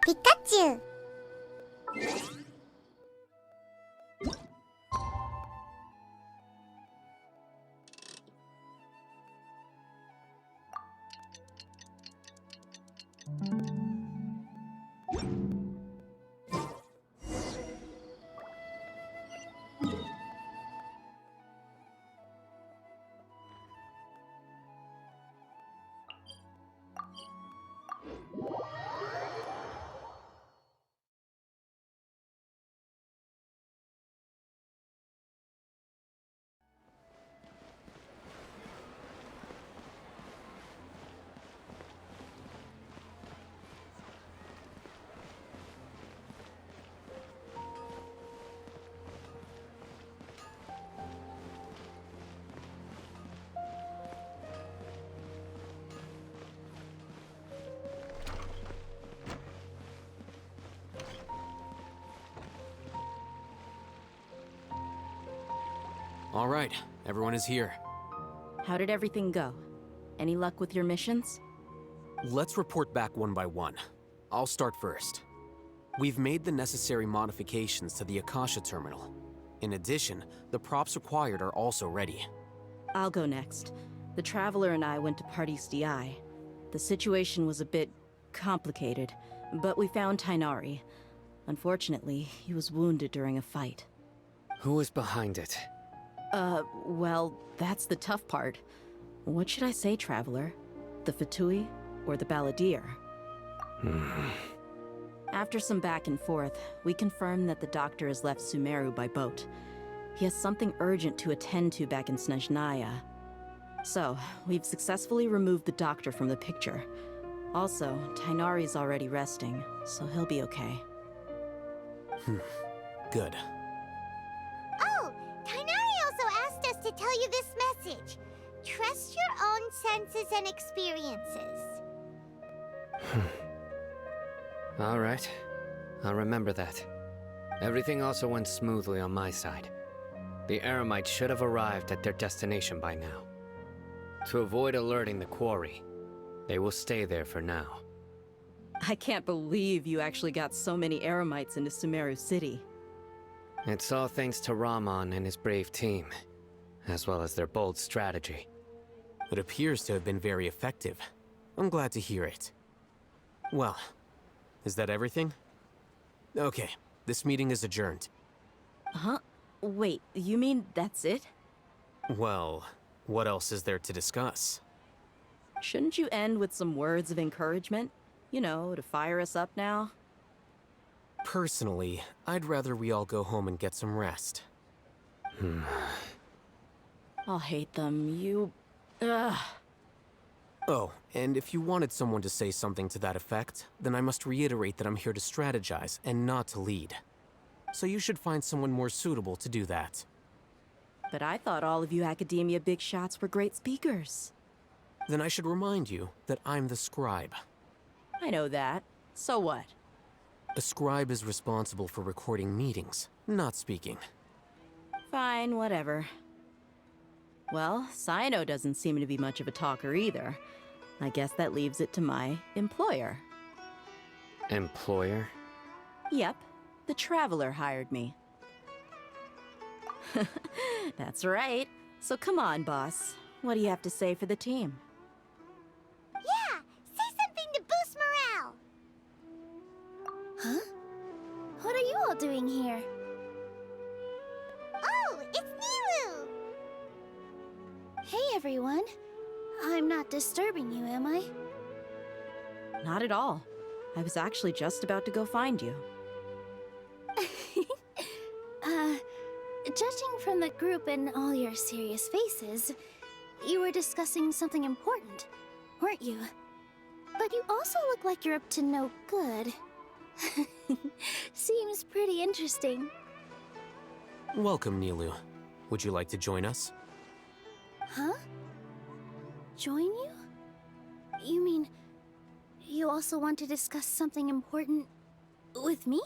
Pikachu! All right, everyone is here. How did everything go? Any luck with your missions? Let's report back one by one. I'll start first. We've made the necessary modifications to the Akasha terminal. In addition, the props required are also ready. I'll go next. The Traveler and I went to Party's DI. The situation was a bit complicated, but we found Tighnari. Unfortunately, he was wounded during a fight. Who was behind it? Well, that's the tough part. What should I say, Traveler? The Fatui or the Balladeer? After some back and forth, we confirmed that the doctor has left Sumeru by boat. He has something urgent to attend to back in Snezhnaya. So, we've successfully removed the doctor from the picture. Also, Tighnari's already resting, so he'll be okay. Good. Oh, Tighnari also asked us to tell you this message. Trust your own senses and experiences. All right. I'll remember that. Everything also went smoothly on my side. The Eremites should have arrived at their destination by now. To avoid alerting the quarry, they will stay there for now. I can't believe you actually got so many Eremites into Sumeru City. It's all thanks to Rahman and his brave team, as well as their bold strategy. It appears to have been very effective. I'm glad to hear it. Well, is that everything? Okay, this meeting is adjourned. Huh? Wait, you mean that's it? Well, what else is there to discuss? Shouldn't you end with some words of encouragement? You know, to fire us up now? Personally, I'd rather we all go home and get some rest. Alhaitham, you... Ugh. Oh, and if you wanted someone to say something to that effect, then I must reiterate that I'm here to strategize and not to lead. So you should find someone more suitable to do that. But I thought all of you Akademiya big shots were great speakers. Then I should remind you that I'm the scribe. I know that. So what? A scribe is responsible for recording meetings, not speaking. Fine, whatever. Well, Cyno doesn't seem to be much of a talker either. I guess that leaves it to my employer. Employer? Yep, the Traveler hired me. That's right. So come on, boss. What do you have to say for the team? Yeah, say something to boost morale. Huh? What are you all doing here? Oh, it's Nilu! Hey, everyone. I'm not disturbing you, am I? Not at all. I was actually just about to go find you. Judging from the group and all your serious faces, you were discussing something important, weren't you? But you also look like you're up to no good. Seems pretty interesting. Welcome, Nilu. Would you like to join us? Huh? Join you? You mean, you also want to discuss something important with me?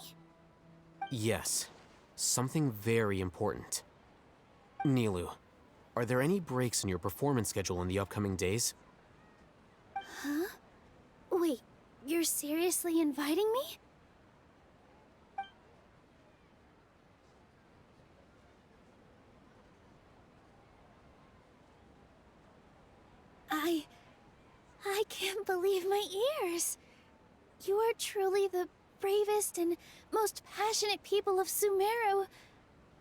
Yes. Something very important. Nilu, are there any breaks in your performance schedule in the upcoming days? Huh? Wait, you're seriously inviting me? I can't believe my ears. You are truly the bravest and most passionate people of Sumeru,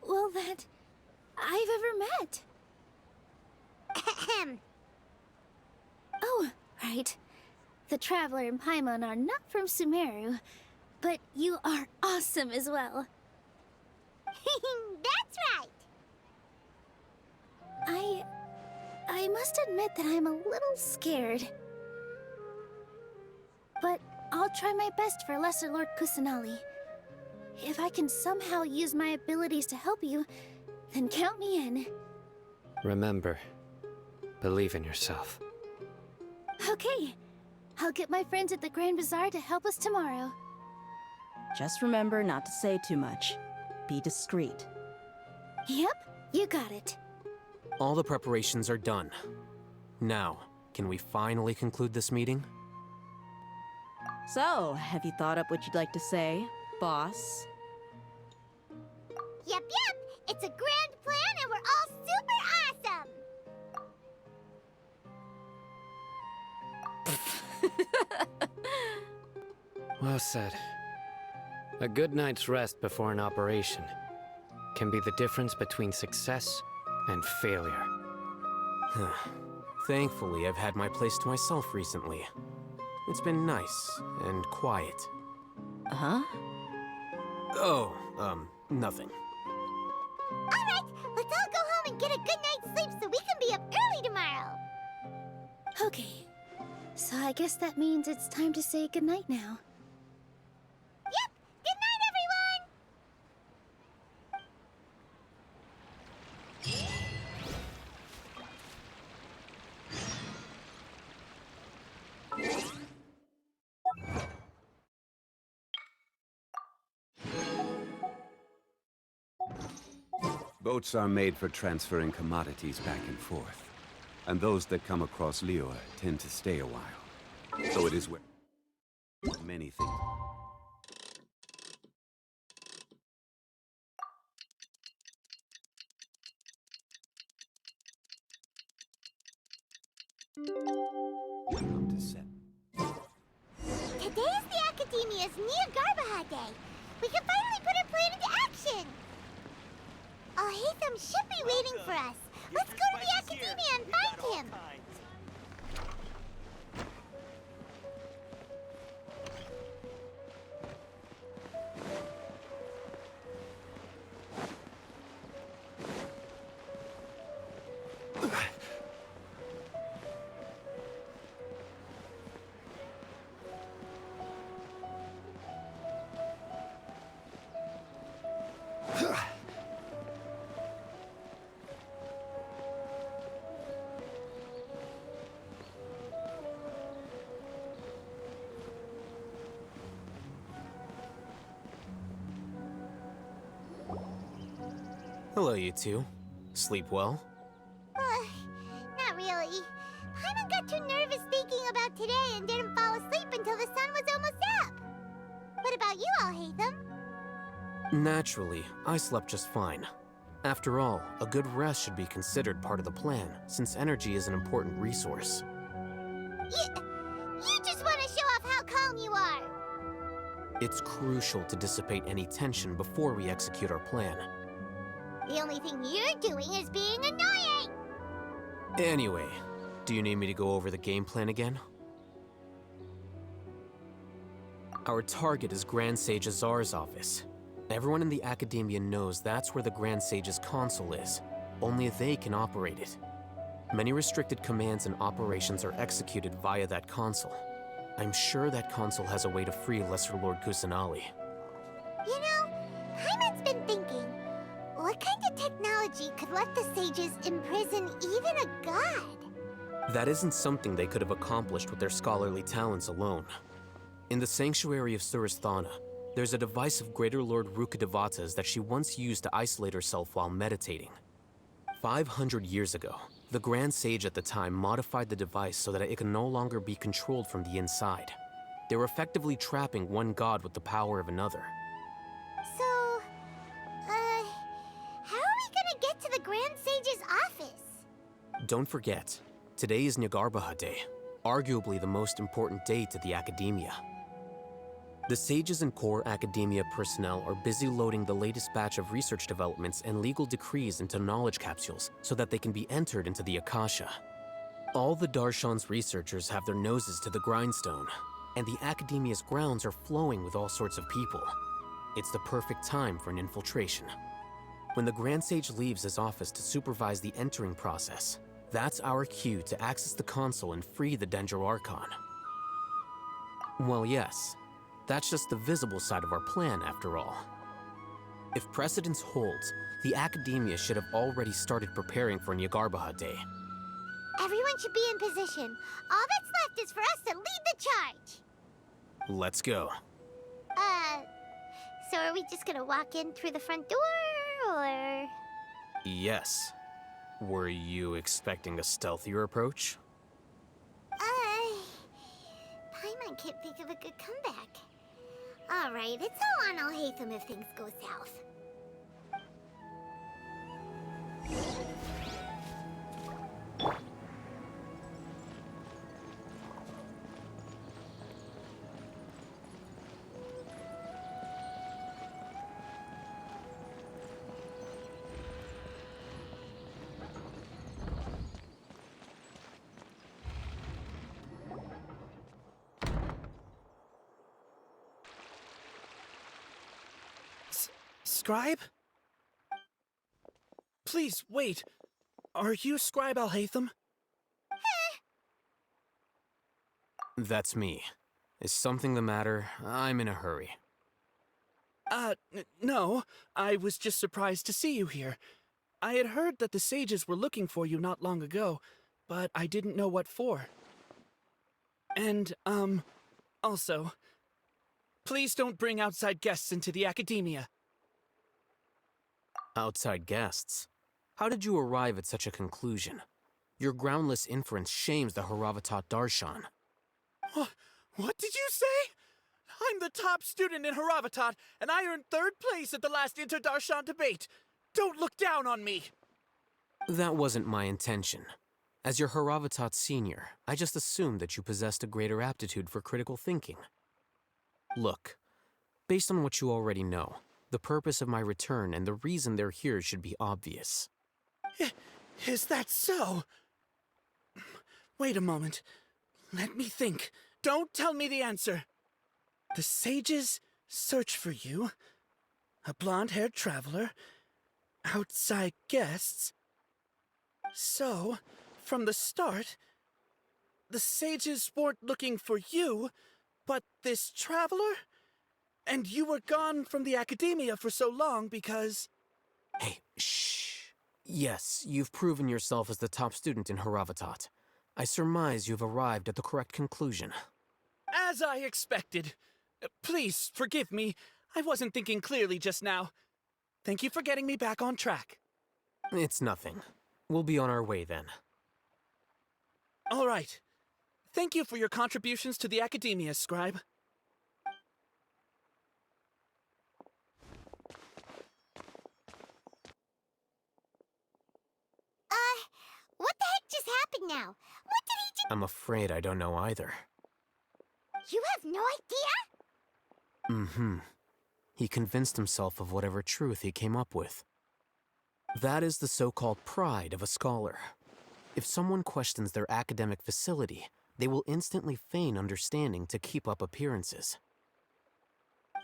well, that I've ever met. Ahem. Oh, right. The Traveler and Paimon are not from Sumeru, but you are awesome as well. That's right. I must admit that I'm a little scared. But I'll try my best for Lesser Lord Kusanali. If I can somehow use my abilities to help you, then count me in. Remember, believe in yourself. Okay. I'll get my friends at the Grand Bazaar to help us tomorrow. Just remember not to say too much. Be discreet. Yep, you got it. All the preparations are done. Now, can we finally conclude this meeting? So, have you thought up what you'd like to say, boss? Yep. It's a grand plan and we're all super awesome. Well said. A good night's rest before an operation can be the difference between success and failure. Thankfully, I've had my place to myself recently. It's been nice and quiet. Huh? Oh, nothing. Alright, let's all go home and get a good night's sleep so we can be up early tomorrow. Okay. So I guess that means it's time to say goodnight now. Yep, good night everyone! Boats are made for transferring commodities back and forth, and those that come across Lior tend to stay a while. So it is where many things. Come to set. Today is the Akademiya's Nia Garbaha Day. We can finally put our plan into action. Alhaitham should be waiting for us. Let's go to the Akademiya and find him. Hello, you two. Sleep well? Not really. Paimon got too nervous thinking about today and didn't fall asleep until the sun was almost up. What about you, Alhaitham? Naturally, I slept just fine. After all, a good rest should be considered part of the plan, since energy is an important resource. You just want to show off how calm you are. It's crucial to dissipate any tension before we execute our plan. The only thing you're doing is being annoying. Anyway, do you need me to go over the game plan again? Our target is Grand Sage Azar's office. Everyone in the Akademiya knows that's where the Grand Sage's console is. Only they can operate it. Many restricted commands and operations are executed via that console. I'm sure that console has a way to free Lesser Lord Kusanali. You know, Paimon's been thinking, what kind of technology could let the sages imprison even a god? That isn't something they could have accomplished with their scholarly talents alone. In the Sanctuary of Suristhana, there's a device of Greater Lord Rukkhadevata's that she once used to isolate herself while meditating. 500 years ago, the Grand Sage at the time modified the device so that it could no longer be controlled from the inside. They were effectively trapping one god with the power of another. So, how are we gonna get to the Grand Sage's office? Don't forget, Today is Nagarbaha Day, arguably the most important day to the Akademiya. The sages and core Akademiya personnel are busy loading the latest batch of research developments and legal decrees into knowledge capsules so that they can be entered into the Akasha. All the Darshan's researchers have their noses to the grindstone, and the Akademiya's grounds are flowing with all sorts of people. It's the perfect time for an infiltration. When the Grand Sage leaves his office to supervise the entering process, that's our cue to access the console and free the Dendro Archon. Well, yes, that's just the visible side of our plan, after all. If precedence holds, the Akademiya should have already started preparing for Nagarbaha Day. Everyone should be in position. All that's left is for us to lead the charge. Let's go. So are we just gonna walk in through the front door, or...? Yes. Were you expecting a stealthier approach? Paimon can't think of a good comeback. Alright, it's all on Alhaitham if things go south. Scribe? Please, wait. Are you Scribe Alhaitham? That's me. Is something the matter? I'm in a hurry. No. I was just surprised to see you here. I had heard that the sages were looking for you not long ago, but I didn't know what for. And, also, please don't bring outside guests into the Akademiya. Outside guests? How did you arrive at such a conclusion? Your groundless inference shames the Haravatat Darshan. What did you say? I'm the top student in Haravatat, and I earned 3rd place at the last Inter-Darshan debate. Don't look down on me! That wasn't my intention. As your Haravatat senior, I just assumed that you possessed a greater aptitude for critical thinking. Look, based on what you already know, the purpose of my return and the reason they're here should be obvious. Is that so? Wait a moment. Let me think. Don't tell me the answer. The sages search for you. A blonde-haired traveler. Outside guests. So, from the start, the sages weren't looking for you, but this traveler? And you were gone from the Akademiya for so long because... Hey, shh. Yes, you've proven yourself as the top student in Haravatat. I surmise you've arrived at the correct conclusion. As I expected. Please, forgive me. I wasn't thinking clearly just now. Thank you for getting me back on track. It's nothing. We'll be on our way then. All right. Thank you for your contributions to the Akademiya, Scribe. What the heck just happened now? What did he I'm afraid I don't know either. You have no idea? Mm-hmm. He convinced himself of whatever truth he came up with. That is the so-called pride of a scholar. If someone questions their academic facility, they will instantly feign understanding to keep up appearances.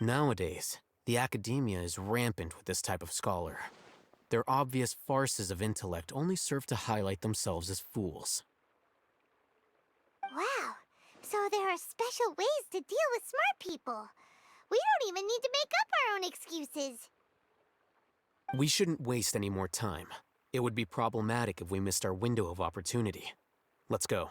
Nowadays, the Akademiya is rampant with this type of scholar. Their obvious farces of intellect only serve to highlight themselves as fools. Wow. So there are special ways to deal with smart people. We don't even need to make up our own excuses. We shouldn't waste any more time. It would be problematic if we missed our window of opportunity. Let's go.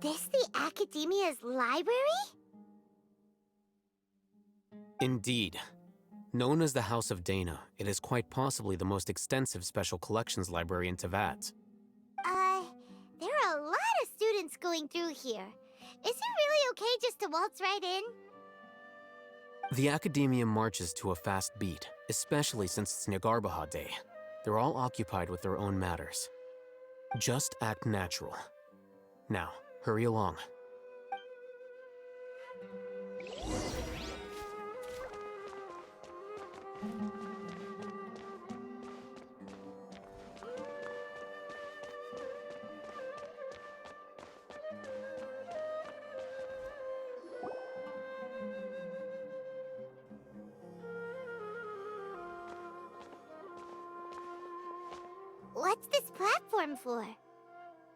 this the Akademiya's library? Indeed. Known as the House of Dehya, it is quite possibly the most extensive special collections library in Teyvat. There are a lot of students going through here. Is it really okay just to waltz right in? The Akademiya marches to a fast beat, especially since it's Nagarbaha Day. They're all occupied with their own matters. Just act natural. Now, hurry along. What's this platform for?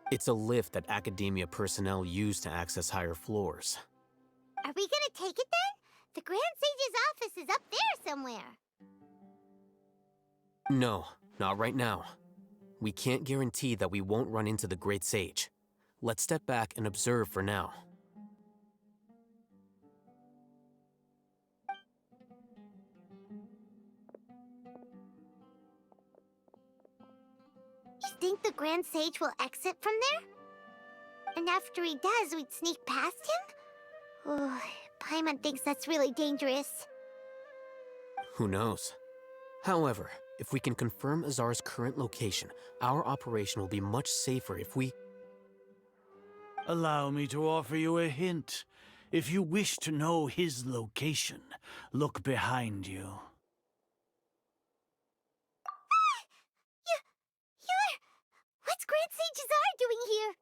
It's a lift that Akademiya personnel use to access higher floors. Are we gonna take it then? The Grand Sage's office is up there somewhere. No, not right now. We can't guarantee that we won't run into the Great Sage. Let's step back and observe for now. You think the Grand Sage will exit from there? And after he does, we'd sneak past him? Oh, Paimon thinks that's really dangerous. Who knows? However, if we can confirm Azar's current location, our operation will be much safer if we... Allow me to offer you a hint. If you wish to know his location, look behind you. What's Grand Sage Azar doing here?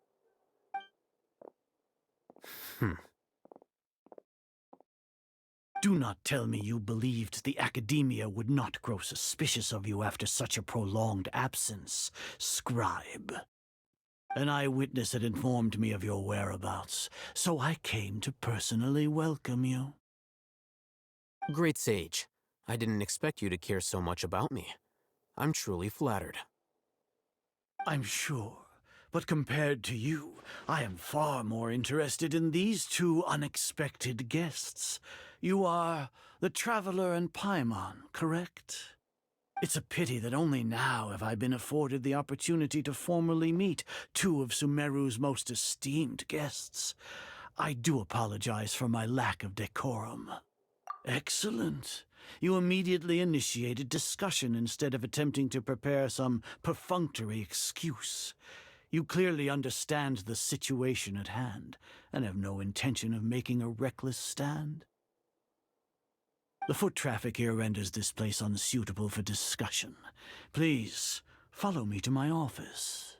Do not tell me you believed the Akademiya would not grow suspicious of you after such a prolonged absence, scribe. An eyewitness had informed me of your whereabouts, so I came to personally welcome you. Great Sage, I didn't expect you to care so much about me. I'm truly flattered. I'm sure, but compared to you, I am far more interested in these two unexpected guests. You are the Traveler and Paimon, correct? It's a pity that only now have I been afforded the opportunity to formally meet two of Sumeru's most esteemed guests. I do apologize for my lack of decorum. Excellent. You immediately initiated discussion instead of attempting to prepare some perfunctory excuse. You clearly understand the situation at hand, and have no intention of making a reckless stand. The foot traffic here renders this place unsuitable for discussion. Please, follow me to my office.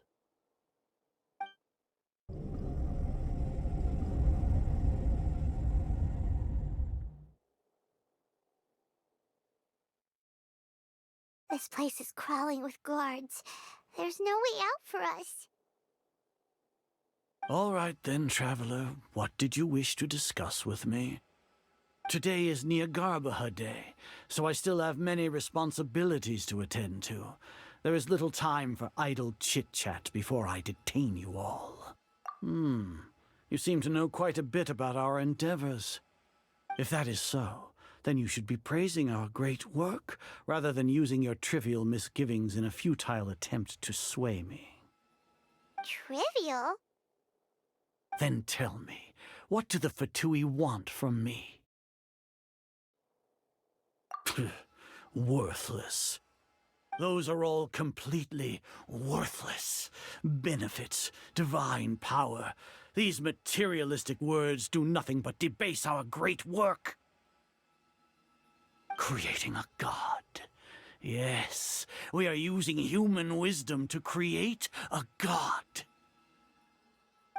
This place is crawling with guards. There's no way out for us. All right then, Traveler. What did you wish to discuss with me? Today is Nagarbaha Day, so I still have many responsibilities to attend to. There is little time for idle chit-chat before I detain you all. You seem to know quite a bit about our endeavors. If that is so, then you should be praising our great work, rather than using your trivial misgivings in a futile attempt to sway me. Trivial? Then tell me, what do the Fatui want from me? Worthless. Those are all completely worthless. Benefits, divine power. These materialistic words do nothing but debase our great work. Creating a god. Yes, we are using human wisdom to create a god.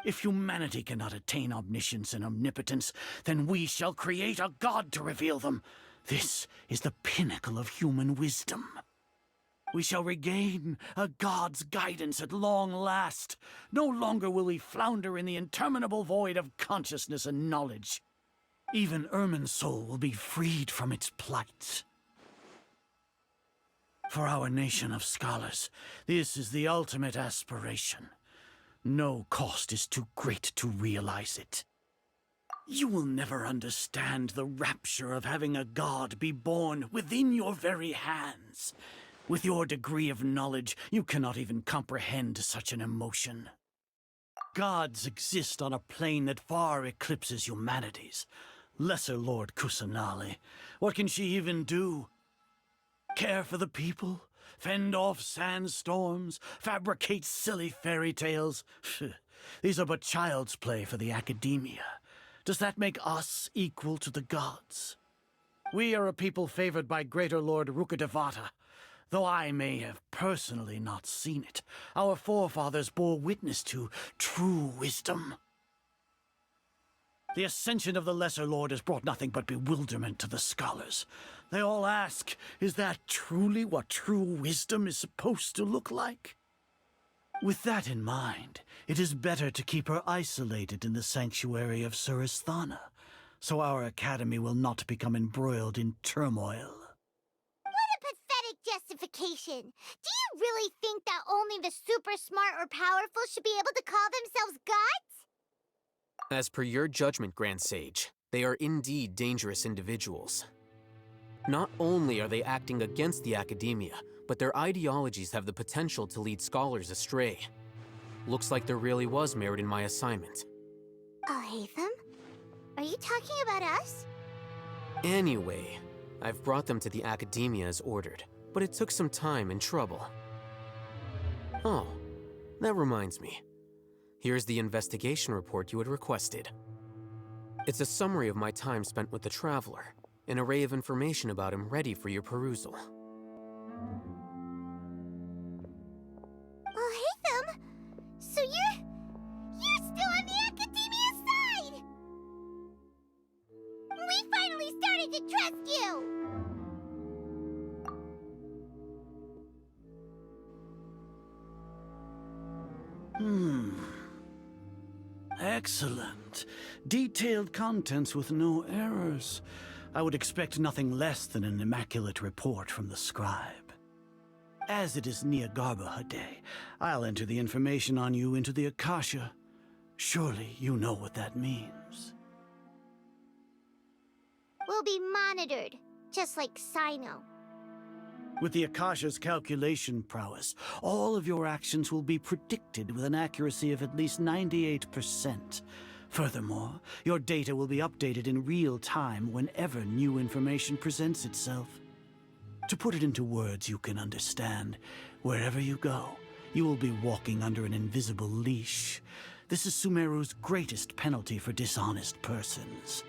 If humanity cannot attain omniscience and omnipotence, then we shall create a god to reveal them. This is the pinnacle of human wisdom. We shall regain a god's guidance at long last. No longer will we flounder in the interminable void of consciousness and knowledge. Even Ermin's soul will be freed from its plight. For our nation of scholars, this is the ultimate aspiration. No cost is too great to realize it. You will never understand the rapture of having a god be born within your very hands. With your degree of knowledge, you cannot even comprehend such an emotion. Gods exist on a plane that far eclipses humanity's. Lesser Lord Kusanali, what can she even do? Care for the people? Fend off sandstorms? Fabricate silly fairy tales? These are but child's play for the Akademiya. Does that make us equal to the gods? We are a people favored by Greater Lord Rukkhadevata. Though I may have personally not seen it, our forefathers bore witness to true wisdom. The ascension of the Lesser Lord has brought nothing but bewilderment to the scholars. They all ask, is that truly what true wisdom is supposed to look like? With that in mind, it is better to keep her isolated in the sanctuary of Suristhana, so our academy will not become embroiled in turmoil. What a pathetic justification! Do you really think that only the super smart or powerful should be able to call themselves gods? As per your judgment, Grand Sage, they are indeed dangerous individuals. Not only are they acting against the Akademiya, but their ideologies have the potential to lead scholars astray. Looks like there really was merit in my assignment. Alhaitham? Are you talking about us? Anyway, I've brought them to the Akademiya as ordered, but it took some time and trouble. Oh, that reminds me. Here's the investigation report you had requested. It's a summary of my time spent with the Traveler, an array of information about him ready for your perusal. Alhaitham? So you're still on the Akademiya side! We finally started to trust you! Excellent. Detailed contents with no errors. I would expect nothing less than an immaculate report from the scribe. As it is Niagarbaha Day, I'll enter the information on you into the Akasha. Surely you know what that means. We'll be monitored, just like Cyno. With the Akasha's calculation prowess, all of your actions will be predicted with an accuracy of at least 98%. Furthermore, your data will be updated in real time whenever new information presents itself. To put it into words you can understand, wherever you go, you will be walking under an invisible leash. This is Sumeru's greatest penalty for dishonest persons.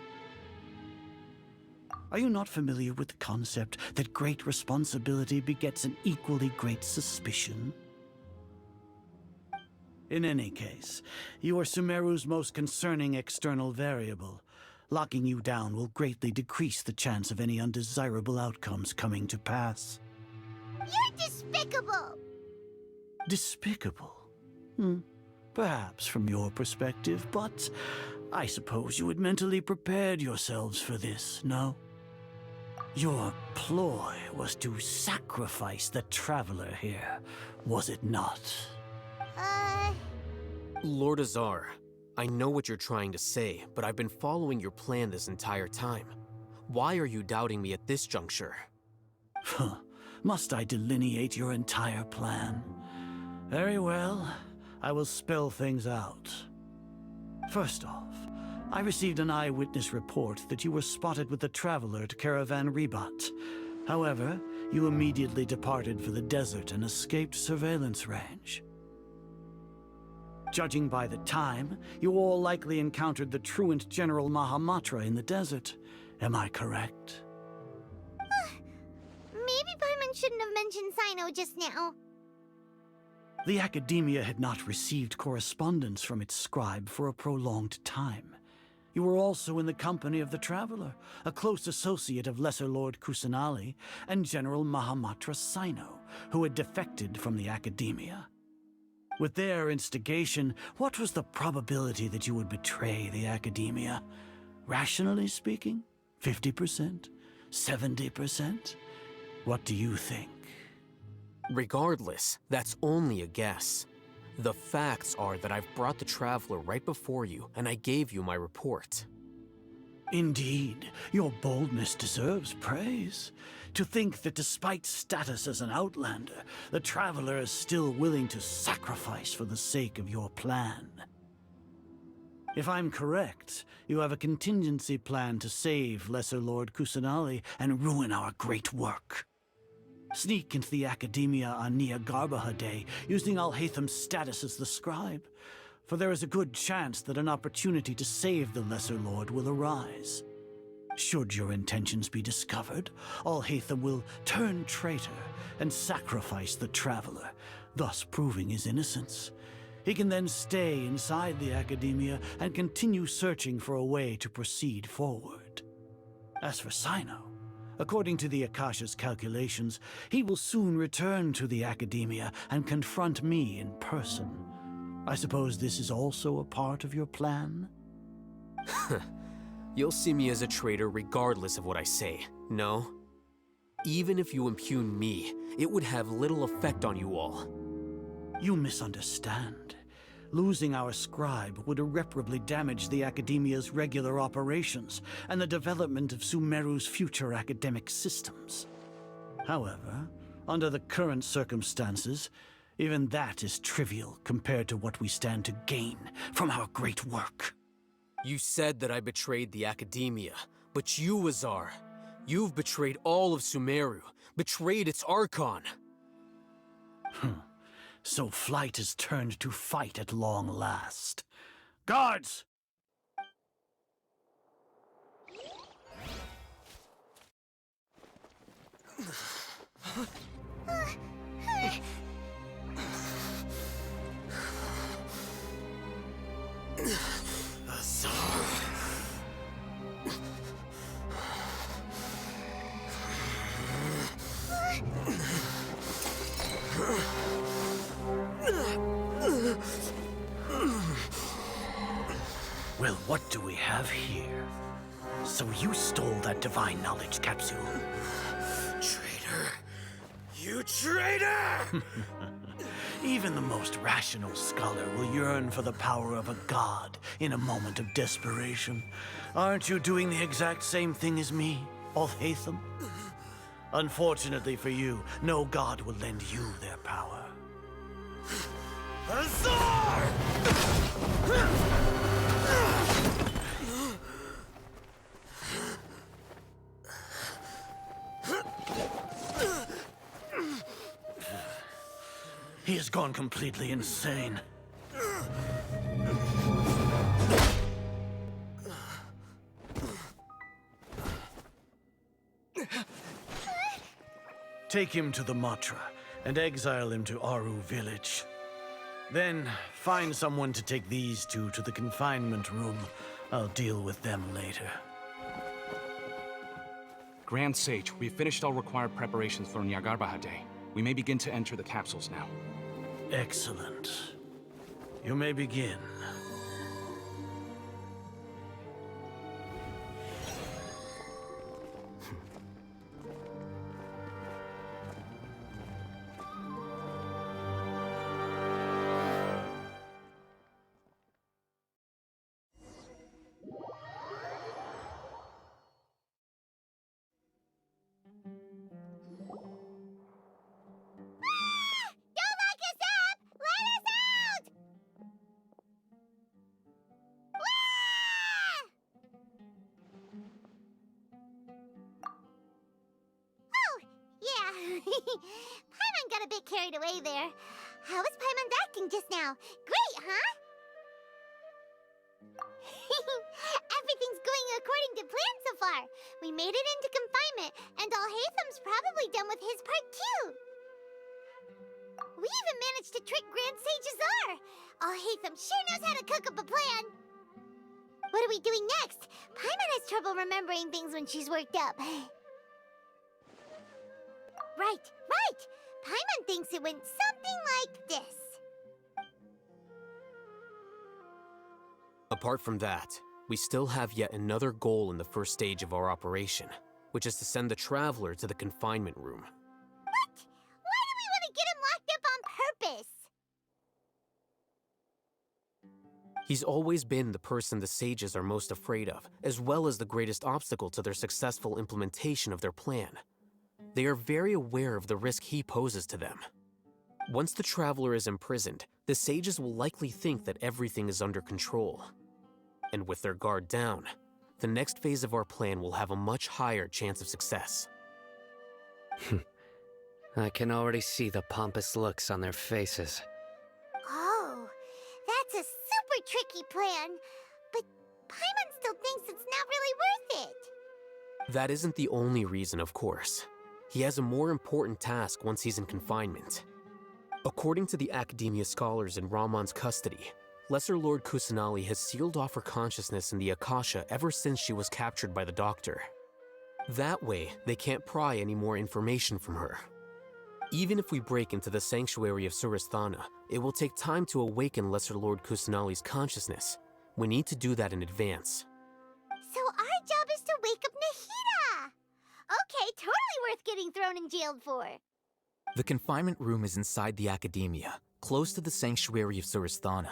Are you not familiar with the concept that great responsibility begets an equally great suspicion? In any case, you are Sumeru's most concerning external variable. Locking you down will greatly decrease the chance of any undesirable outcomes coming to pass. You're despicable! Despicable? Perhaps from your perspective, but I suppose you had mentally prepared yourselves for this, no? Your ploy was to sacrifice the Traveler here, was it not? Lord Azar, I know what you're trying to say, but I've been following your plan this entire time. Why are you doubting me at this juncture? Must I delineate your entire plan? Very well, I will spell things out. First off, I received an eyewitness report that you were spotted with the Traveler at Caravan Ribat. However, you immediately departed for the desert and escaped surveillance range. Judging by the time, you all likely encountered the truant General Mahamatra in the desert. Am I correct? Maybe Paimon shouldn't have mentioned Cyno just now. The Akademiya had not received correspondence from its scribe for a prolonged time. You were also in the company of the Traveler, a close associate of Lesser Lord Kusanali and General Mahamatra Cyno, who had defected from the Akademiya. With their instigation, what was the probability that you would betray the Akademiya? Rationally speaking, 50%? 70%? What do you think? Regardless, that's only a guess. The facts are that I've brought the Traveler right before you, and I gave you my report. Indeed, your boldness deserves praise. To think that despite status as an outlander, the Traveler is still willing to sacrifice for the sake of your plan. If I'm correct, you have a contingency plan to save Lesser Lord Kusanali and ruin our great work. Sneak into the Akademiya on Niagarbaha Day, using Alhaitham's status as the scribe, for there is a good chance that an opportunity to save the Lesser Lord will arise. Should your intentions be discovered, Alhaitham will turn traitor and sacrifice the Traveler, thus proving his innocence. He can then stay inside the Akademiya and continue searching for a way to proceed forward. As for Cyno, according to the Akasha's calculations, he will soon return to the Akademiya and confront me in person. I suppose this is also a part of your plan? You'll see me as a traitor regardless of what I say, no? Even if you impugn me, it would have little effect on you all. You misunderstand. Losing our scribe would irreparably damage the Akademiya's regular operations and the development of Sumeru's future academic systems. However, under the current circumstances, even that is trivial compared to what we stand to gain from our great work. You said that I betrayed the Akademiya, but you, Azar, you've betrayed all of Sumeru, betrayed its Archon. So flight is turned to fight at long last. Guards! Well, what do we have here? So you stole that Divine Knowledge Capsule. Traitor! You traitor! Even the most rational scholar will yearn for the power of a god in a moment of desperation. Aren't you doing the exact same thing as me, Alhaitham? Unfortunately for you, no god will lend you their power. Azar! He has gone completely insane. Take him to the Matra and exile him to Aaru village. Then find someone to take these two to the confinement room. I'll deal with them later. Grand Sage, we've finished all required preparations for Niagarbaha Day. We may begin to enter the capsules now. Excellent. You may begin. Paimon got a bit carried away there. How was Paimon acting just now? Great, huh? Everything's going according to plan so far. We made it into confinement, and Alhaitham's probably done with his part too. We even managed to trick Grand Sage Azar. Alhaitham sure knows how to cook up a plan. What are we doing next? Paimon has trouble remembering things when she's worked up. Right. Paimon thinks it went something like this. Apart from that, we still have yet another goal in the first stage of our operation, which is to send the Traveler to the confinement room. What? Why do we want to get him locked up on purpose? He's always been the person the sages are most afraid of, as well as the greatest obstacle to their successful implementation of their plan. They are very aware of the risk he poses to them. Once the traveler is imprisoned, the sages will likely think that everything is under control. And with their guard down, the next phase of our plan will have a much higher chance of success. I can already see the pompous looks on their faces. Oh, that's a super tricky plan. But Paimon still thinks it's not really worth it. That isn't the only reason, of course. He has a more important task once he's in confinement. According to the Akademiya scholars in Rahman's custody, Lesser Lord Kusanali has sealed off her consciousness in the Akasha ever since she was captured by the Doctor. That way, they can't pry any more information from her. Even if we break into the sanctuary of Surasthana, it will take time to awaken Lesser Lord Kusanali's consciousness. We need to do that in advance. So our job is to wake up Nahida! Okay, totally worth getting thrown in jail for. The confinement room is inside the Akademiya, close to the sanctuary of Surasthana.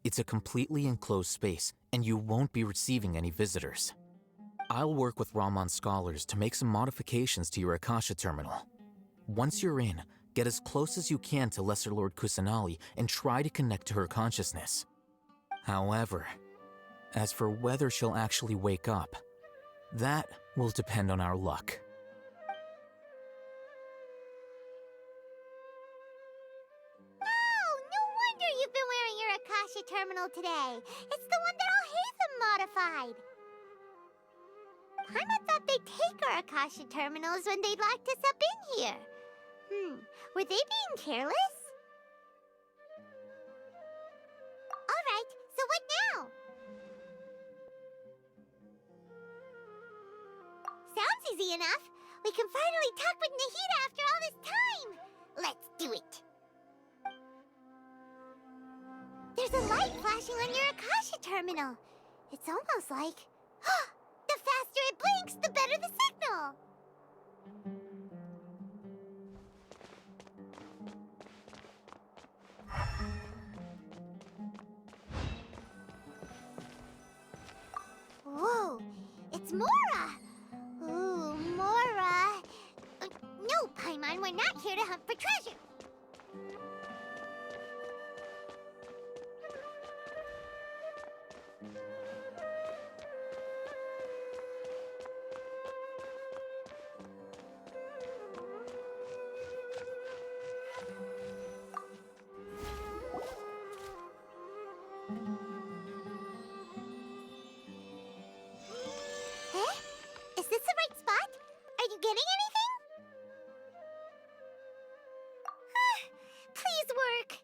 It's a completely enclosed space, and you won't be receiving any visitors. I'll work with Rahman's scholars to make some modifications to your Akasha terminal. Once you're in, get as close as you can to Lesser Lord Kusanali and try to connect to her consciousness. However, as for whether she'll actually wake up, that will depend on our luck. Oh, no wonder you've been wearing your Akasha terminal today. It's the one that Alhaitham modified. Paimon thought they'd take our Akasha terminals when they locked us up in here. Were they being careless? Alright, so what now? Sounds easy enough. We can finally talk with Nahida after all this time. Let's do it. There's a light flashing on your Akasha terminal. It's almost like... the faster it blinks, the better the signal. Whoa, it's Mora! Ooh, Mora! No, Paimon, we're not here to hunt for treasure. Is this the right spot? Are you getting anything? Please work.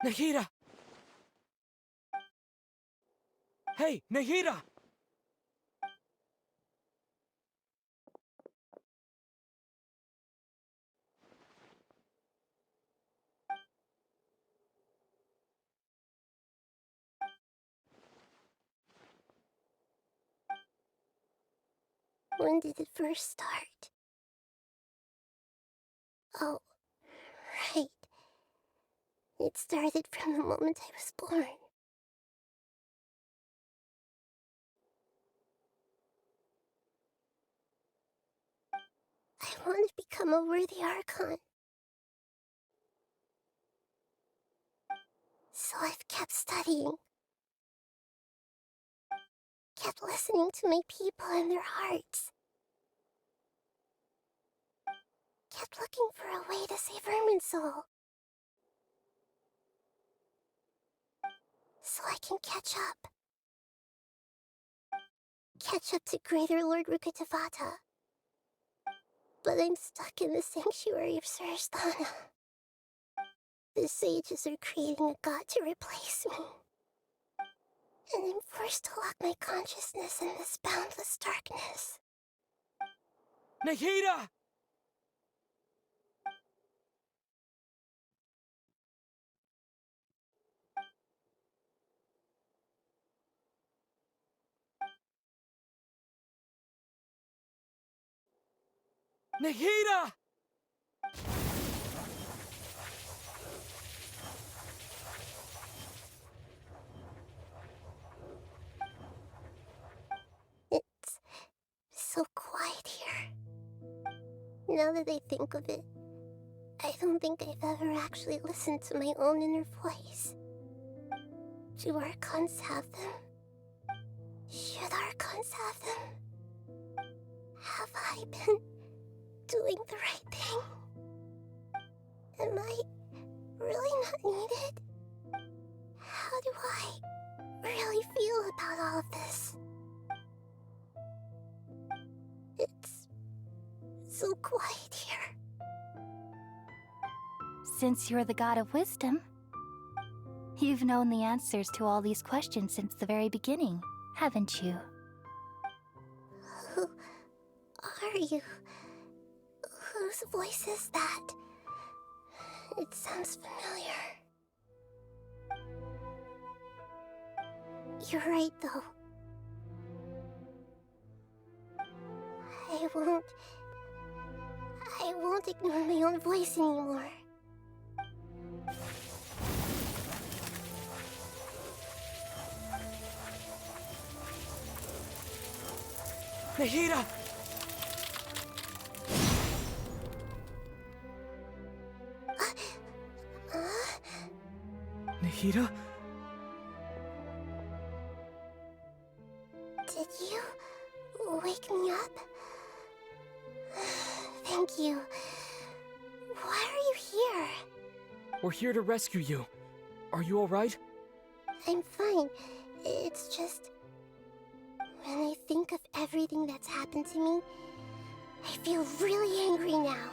Nahida! Hey, Nahida! When did it first start? Oh, right. It started from the moment I was born. I want to become a worthy Archon. So I've kept studying. Kept listening to my people and their hearts. Kept looking for a way to save Irminsul. So I can catch up. catch up to Greater Lord Rukkhadevata. But I'm stuck in the sanctuary of Suristhana. The sages are creating a god to replace me. And I'm forced to lock my consciousness in this boundless darkness. Nahida! Nahida! It's so quiet here. Now that I think of it, I don't think I've ever actually listened to my own inner voice. Do Archons have them? Should Archons have them? Have I been doing the right thing? Am I really not needed? How do I really feel about all of this? It's so quiet here. Since you're the god of wisdom, you've known the answers to all these questions since the very beginning, haven't you? Who are you? Whose voice is that? It sounds familiar. You're right, though. I won't ignore my own voice anymore. Nahida! Nahida? Did you wake me up? Thank you. Why are you here? We're here to rescue you. Are you alright? I'm fine. It's just... when I think of everything that's happened to me, I feel really angry now.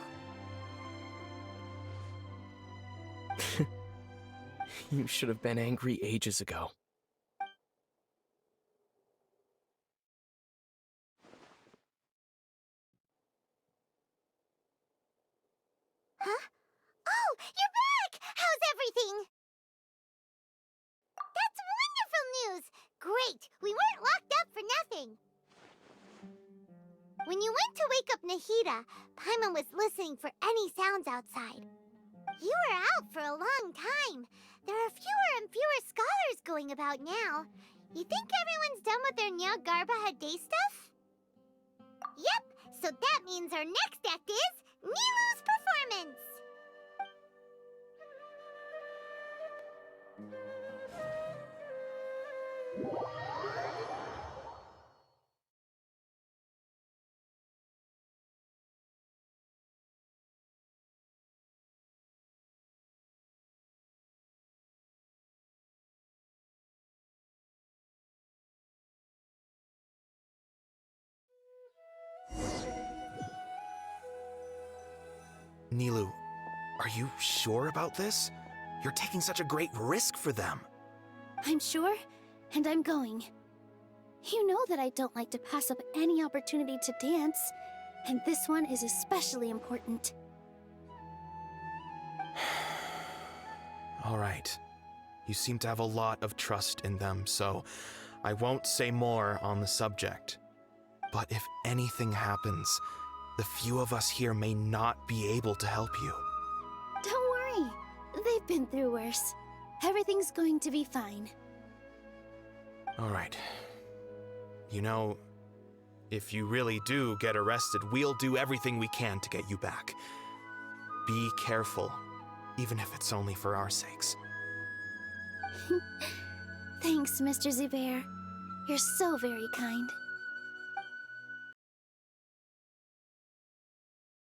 You should have been angry ages ago. Huh? Oh, you're back! How's everything? That's wonderful news! Great! We weren't locked up for nothing! When you went to wake up Nahida, Paimon was listening for any sounds outside. You were out for a long time. There are fewer and fewer scholars going about now. You think everyone's done with their Nyagarbha Day stuff? Yep, so that means our next act is Nilu's performance! Nilu, are you sure about this? You're taking such a great risk for them. I'm sure, and I'm going. You know that I don't like to pass up any opportunity to dance, and this one is especially important. All right. You seem to have a lot of trust in them, so I won't say more on the subject. But if anything happens, the few of us here may not be able to help you. Don't worry. They've been through worse. Everything's going to be fine. All right. You know, if you really do get arrested, we'll do everything we can to get you back. Be careful, even if it's only for our sakes. Thanks, Mr. Zubair. You're so very kind.